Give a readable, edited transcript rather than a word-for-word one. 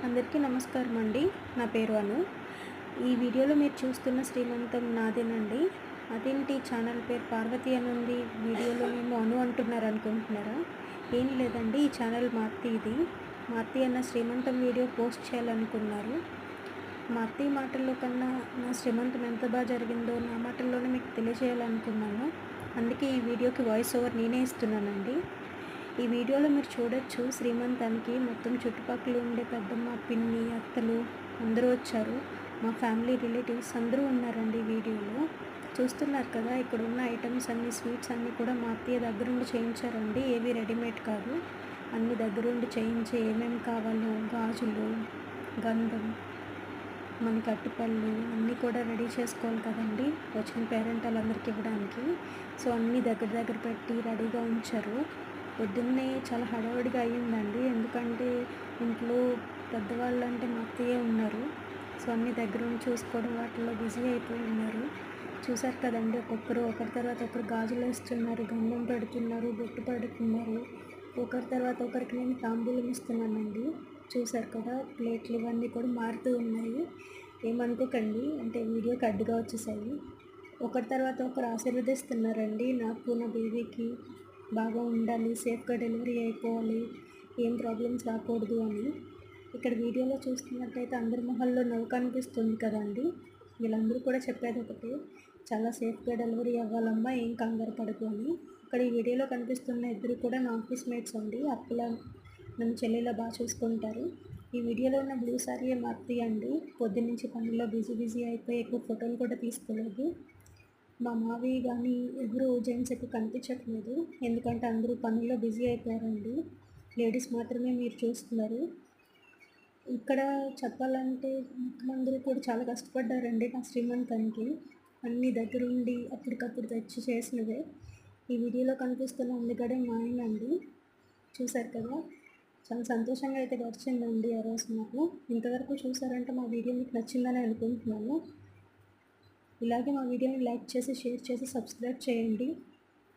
అందరికీ నమస్కారం అండి. నా పేరు అను. ఈ వీడియోలో మీరు చూస్తున్న శ్రీమంతం నాదేనండి. అదేంటి ఛానల్ పేరు పార్వతి అని ఉంది. వీడియోలో ఏమో అను అంటున్నారు అనుకుంటున్నారా? ఏం లేదండి, ఈ ఛానల్ మా అత్తయ్యది. మా అత్తయ్య అన్న శ్రీమంతం వీడియో పోస్ట్ చేయాలనుకున్నారు. మా అత్తయ్య మాటల్లో కన్నా నా శ్రీమంతం ఎంత బాగా జరిగిందో నా మాటల్లోనే మీకు తెలియజేయాలనుకున్నాను. అందుకే ఈ వీడియోకి వాయిస్ ఓవర్ నేనే ఇస్తున్నానండి. ఈ వీడియోలో మీరు చూడొచ్చు, శ్రీమంతానికి మొత్తం చుట్టుపక్కల ఉండే పెద్దమ్మ, పిన్ని, అత్తలు అందరూ వచ్చారు. మా ఫ్యామిలీ రిలేటివ్స్ అందరూ ఉన్నారండి ఈ వీడియోలో. చూస్తున్నారు కదా, ఇక్కడ ఉన్న ఐటమ్స్ అన్నీ, స్వీట్స్ అన్నీ కూడా మా అత్తయ్య దగ్గరుండి చేయించారండి. ఏవి రెడీమేడ్ కాదు, అన్ని దగ్గరుండి చేయించి ఏమేమి కావాలో గాజులు, గంధం, మనకి అట్టిపళ్ళు అన్నీ కూడా రెడీ చేసుకోవాలి కదండి వచ్చిన పేరెంట్ వాళ్ళందరికీ ఇవ్వడానికి. సో అన్నీ దగ్గర పెట్టి రెడీగా ఉంచారు. పొద్దున్నే చాలా హడావుడిగా అయ్యిందండి, ఎందుకంటే ఇంట్లో పెద్దవాళ్ళు అంటే మా అత్తయ్యే ఉన్నారు. సో అన్నీ దగ్గరుండి చూసుకోవడం వాటిల్లో బిజీ అయిపోయి ఉన్నారు. చూసారు కదండి, ఒక్కొక్కరు ఒకరి తర్వాత ఒకరు గాజులు వేస్తున్నారు, గంధం పెడుతున్నారు, బొట్టు పెడుతున్నారు. ఒకరి తర్వాత ఒకరికి నేను తాంబూలం ఇస్తున్నానండి. చూసారు కదా, ప్లేట్లు ఇవన్నీ కూడా మారుతూ ఉన్నాయి. ఏమనుకోకండి, అంటే వీడియోకి అడ్డుగా వచ్చేసాయి. ఒకరి తర్వాత ఒకరు ఆశీర్వదిస్తున్నారండి. నాకు, నా బేబీకి బాగా ఉండాలి, సేఫ్గా డెలివరీ అయిపోవాలి, ఏం ప్రాబ్లమ్స్ రాకూడదు అని. ఇక్కడ వీడియోలో చూస్తున్నట్టయితే అందరి మొహల్లో నవ్వు కనిపిస్తుంది కదండి. వీళ్ళందరూ కూడా చెప్పేది ఒకటి, చాలా సేఫ్గా డెలివరీ అవ్వాలమ్మా, ఏం కంగారు పడకు అని. ఇక్కడ ఈ వీడియోలో కనిపిస్తున్న ఇద్దరు కూడా నా ఆఫీస్ మేట్స్ అండి. అప్పుల నన్ను చెల్లిలా బాగా చూసుకుంటారు. ఈ వీడియోలో ఉన్న బ్లూ సారీ మా అత్తయ్య అండి. పొద్దున్నుంచి పనుల్లో బిజీ అయిపోయి ఎక్కువ ఫోటోలు కూడా తీసుకోలేదు. మా మావి కానీ ఎవరు జెంట్స్ ఎక్కువ కనిపించట్లేదు, ఎందుకంటే అందరూ పనుల్లో బిజీ అయిపోయారండి. లేడీస్ మాత్రమే మీరు చూస్తున్నారు. ఇక్కడ చెప్పాలంటే అందరూ కూడా చాలా కష్టపడ్డారండి నా శ్రీమంతానికి. అన్నీ దగ్గరుండి అప్పటికప్పుడు తెచ్చి చేసినవే. ఈ వీడియోలో కనిపిస్తున్న అందుకడే మా ఆయన అండి. చూసారు కదా, చాలా సంతోషంగా అయితే గడిచిందండి ఆ రోజు నాకు. ఇంతవరకు చూసారంటే మా వీడియో మీకు నచ్చిందని అనుకుంటున్నాను. ఇలాగే మా వీడియోని లైక్ చేసి, షేర్ చేసి, సబ్స్క్రైబ్ చేయండి.